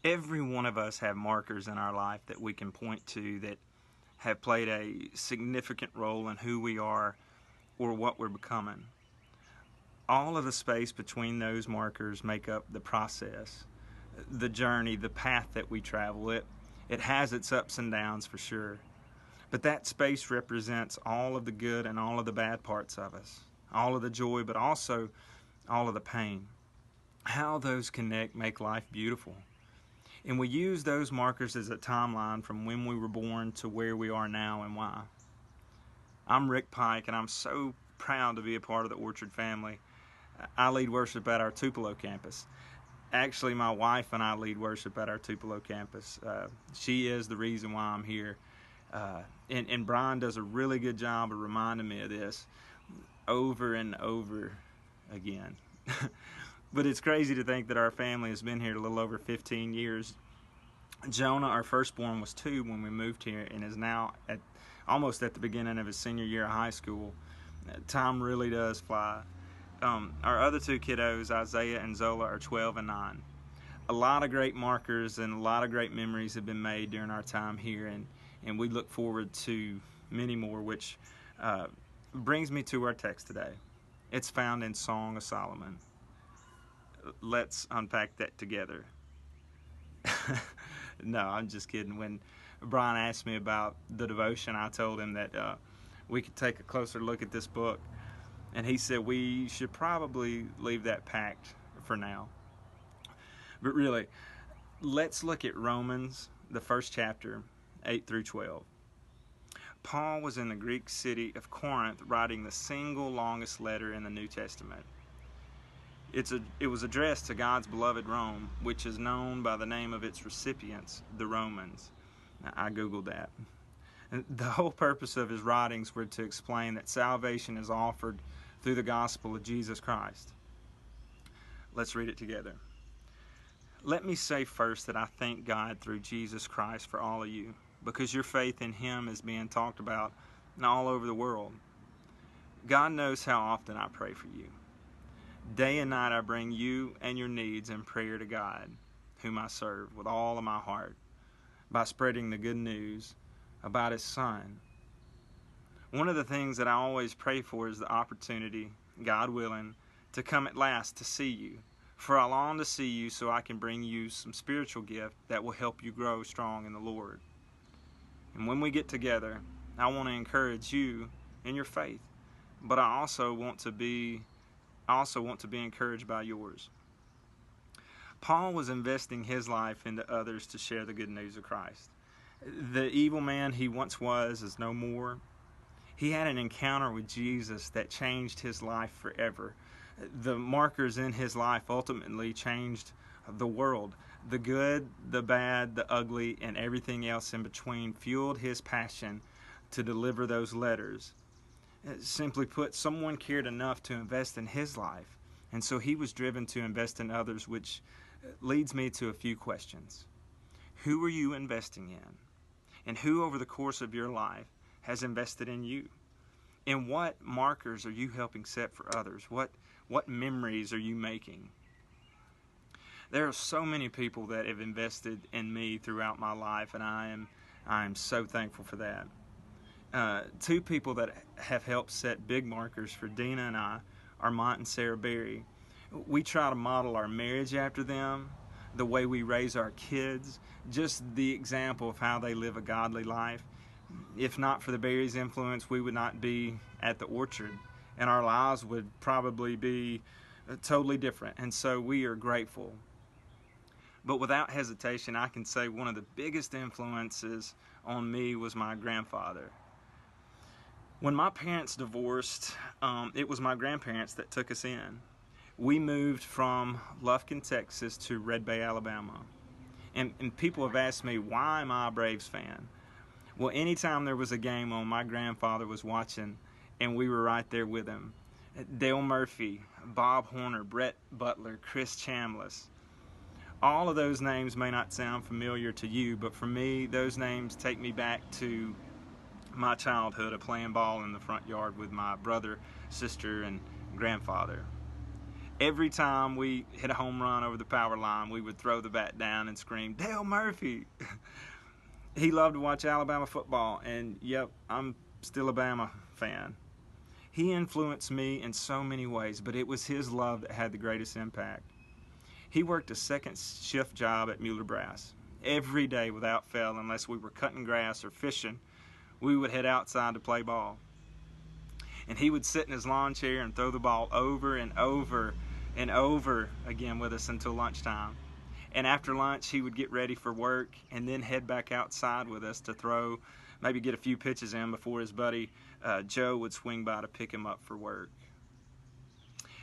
Every one of us have markers in our life that we can point to that have played a significant role in who we are or what we're becoming. All of the space between those markers make up the process, the journey, the path that we travel. It has its ups and downs for sure. But that space represents all of the good and all of the bad parts of us, all of the joy, but also all of the pain. How those connect make life beautiful. And we use those markers as a timeline from when we were born to where we are now and why. I'm Rick Pike, and I'm so proud to be a part of the Orchard family. I lead worship at our Tupelo campus. Actually, my wife and I lead worship at our Tupelo campus. She is the reason why I'm here. And Brian does a really good job of reminding me of this over and over again. But it's crazy to think that our family has been here a little over 15 years. Jonah, our firstborn, was 2 when we moved here and is now almost at the beginning of his senior year of high school. Time really does fly. Our other 2 kiddos, Isaiah and Zola, are 12 and 9. A lot of great markers and a lot of great memories have been made during our time here, and we look forward to many more, which brings me to our text today. It's found in Song of Solomon. Let's unpack that together. No, I'm just kidding. When Brian asked me about the devotion, I told him that we could take a closer look at this book, and he said we should probably leave that packed for now. But really, let's look at Romans, the first chapter, 8 through 12. Paul was in the Greek city of Corinth writing the single longest letter in the New Testament. It was addressed to God's beloved Rome, which is known by the name of its recipients, the Romans. Now, I googled that. And the whole purpose of his writings were to explain that salvation is offered through the gospel of Jesus Christ. Let's read it together. Let me say first that I thank God through Jesus Christ for all of you, because your faith in him is being talked about all over the world. God knows how often I pray for you. Day and night I bring you and your needs in prayer to God, whom I serve with all of my heart, by spreading the good news about his Son. One of the things that I always pray for is the opportunity, God willing, to come at last to see you. For I long to see you so I can bring you some spiritual gift that will help you grow strong in the Lord. And when we get together, I want to encourage you in your faith, but I also want to be encouraged by yours. Paul was investing his life into others to share the good news of Christ. The evil man he once was is no more. He had an encounter with Jesus that changed his life forever. The markers in his life ultimately changed the world. The good, the bad, the ugly, and everything else in between fueled his passion to deliver those letters. Simply put, someone cared enough to invest in his life, and so he was driven to invest in others, which leads me to a few questions. Who are you investing in? And who over the course of your life has invested in you? And what markers are you helping set for others? What memories are you making? There are so many people that have invested in me throughout my life, and I am so thankful for that. 2 people that have helped set big markers for Dina and I are Mont and Sarah Berry. We try to model our marriage after them, the way we raise our kids, just the example of how they live a godly life. If not for the Berry's influence, we would not be at the Orchard, and our lives would probably be totally different, and so we are grateful. But without hesitation, I can say one of the biggest influences on me was my grandfather. When my parents divorced, it was my grandparents that took us in. We moved from Lufkin, Texas to Red Bay, Alabama. And people have asked me, why am I a Braves fan? Well, anytime there was a game on, my grandfather was watching, and we were right there with him. Dale Murphy, Bob Horner, Brett Butler, Chris Chambliss. All of those names may not sound familiar to you, but for me, those names take me back to my childhood of playing ball in the front yard with my brother, sister, and grandfather. Every time we hit a home run over the power line, we would throw the bat down and scream, "Dale Murphy!" He loved to watch Alabama football, and yep, I'm still a Bama fan. He influenced me in so many ways, but it was his love that had the greatest impact. He worked a second shift job at Mueller Brass. Every day without fail, unless we were cutting grass or fishing, we would head outside to play ball. And he would sit in his lawn chair and throw the ball over and over and over again with us until lunchtime. And after lunch, he would get ready for work and then head back outside with us to throw, maybe get a few pitches in before his buddy Joe would swing by to pick him up for work.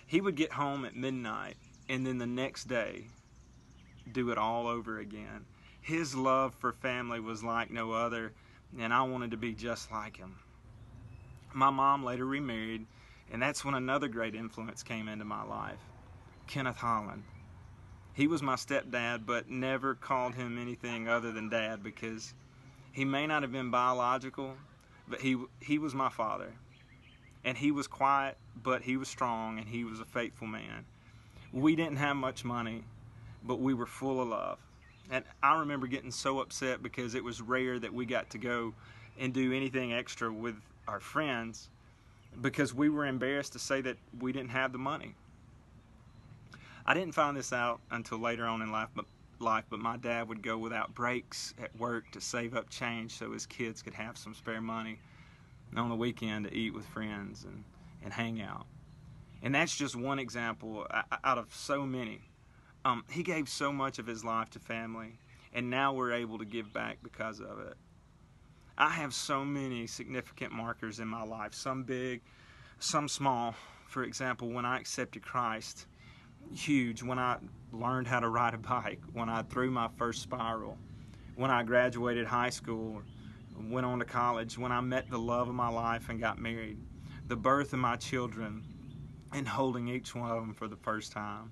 He would get home at midnight and then the next day do it all over again. His love for family was like no other, and I wanted to be just like him. My mom later remarried, and that's when another great influence came into my life, Kenneth Holland. He was my stepdad, but never called him anything other than dad, because he may not have been biological, but he was my father. And he was quiet, but he was strong, and he was a faithful man. We didn't have much money, but we were full of love. And I remember getting so upset because it was rare that we got to go and do anything extra with our friends because we were embarrassed to say that we didn't have the money. I didn't find this out until later on in life, but my dad would go without breaks at work to save up change so his kids could have some spare money on the weekend to eat with friends and hang out. And that's just one example out of so many. He gave so much of his life to family, and now we're able to give back because of it. I have so many significant markers in my life, some big, some small. For example, when I accepted Christ, huge. When I learned how to ride a bike, when I threw my first spiral, when I graduated high school, went on to college, when I met the love of my life and got married, the birth of my children, and holding each one of them for the first time.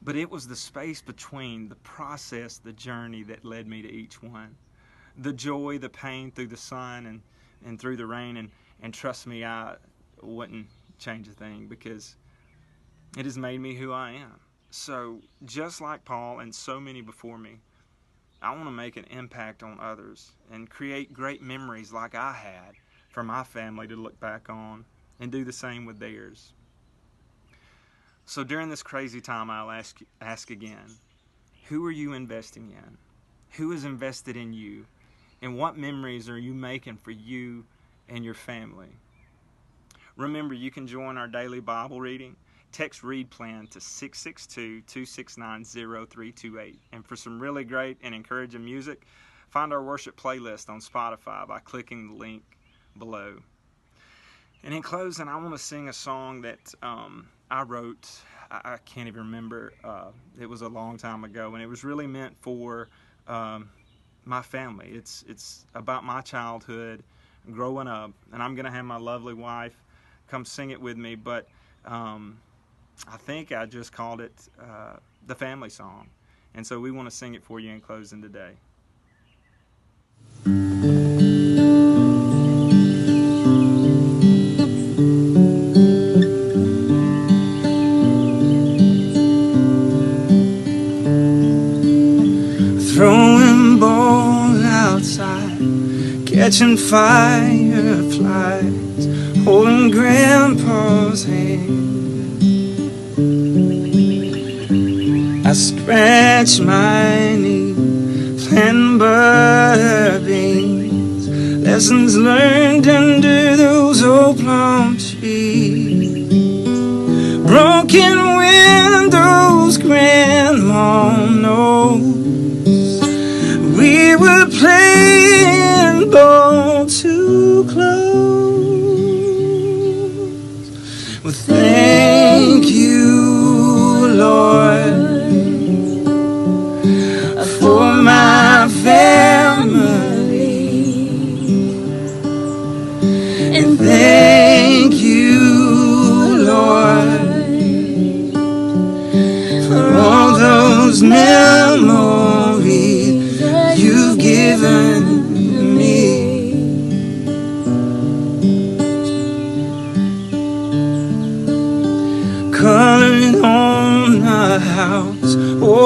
But it was the space between, the process, the journey that led me to each one. The joy, the pain through the sun and through the rain. And trust me, I wouldn't change a thing because it has made me who I am. So just like Paul and so many before me, I want to make an impact on others and create great memories like I had for my family to look back on and do the same with theirs. So during this crazy time, I'll ask again, who are you investing in? Who is invested in you? And what memories are you making for you and your family? Remember, you can join our daily Bible reading. Text READ PLAN to 662-269-0328. And for some really great and encouraging music, find our worship playlist on Spotify by clicking the link below. And in closing, I want to sing a song that I wrote. I can't even remember. It was a long time ago, and it was really meant for my family. It's about my childhood, growing up, and I'm going to have my lovely wife come sing it with me, but I think I just called it the family song. And so we want to sing it for you in closing today. Throwing balls outside, catching fireflies, holding Grandpa's hand. I scratch my knee, planting butter beans, lessons learned under those old plum trees. Broken windows, Grandma knows. We were playing ball too close. Well, thank you, Lord, for my family, and thank you, Lord, for all those memories you've given me. Coloring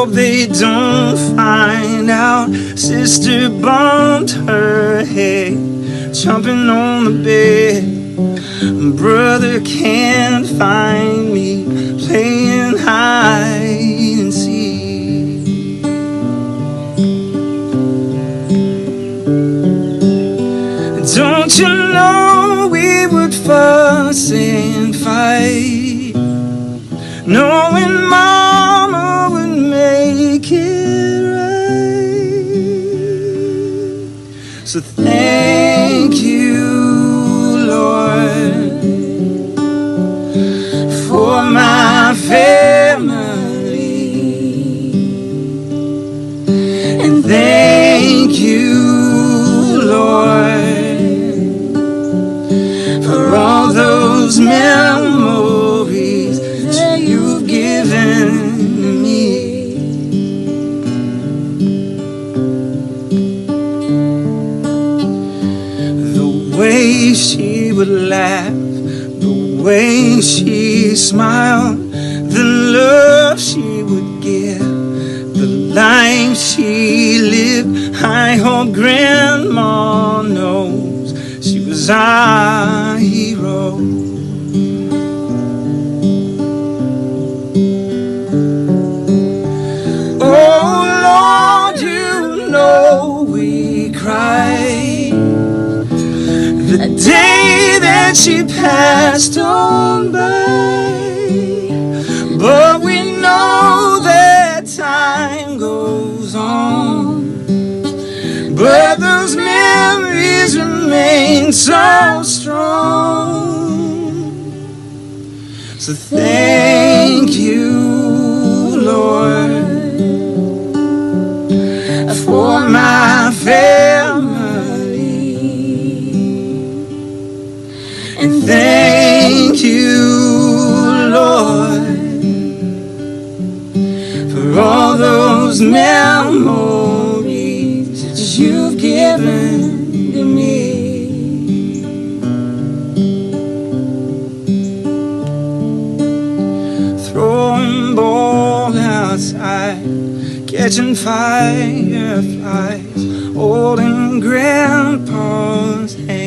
hope they don't find out. Sister bumped her head, jumping on the bed. Brother can't find me, playing hide and seek. Don't you know we would fuss and fight, knowing Mama would make it right? So thank you, Lord, for my family, and thank you, Lord, for all those memories that you've given me. The way she would laugh, the way she smiled, the love she would give, the life she lived. I hope Grandma knows she was our hero. Oh Lord, you know we cried the day that she passed on by, but we know that time goes on, but those memories remain so strong. So thank you, Lord, for my family, and thank you, Lord, for all those memories that you've given to me. Throwing ball outside, catching fireflies, holding Grandpa's hand.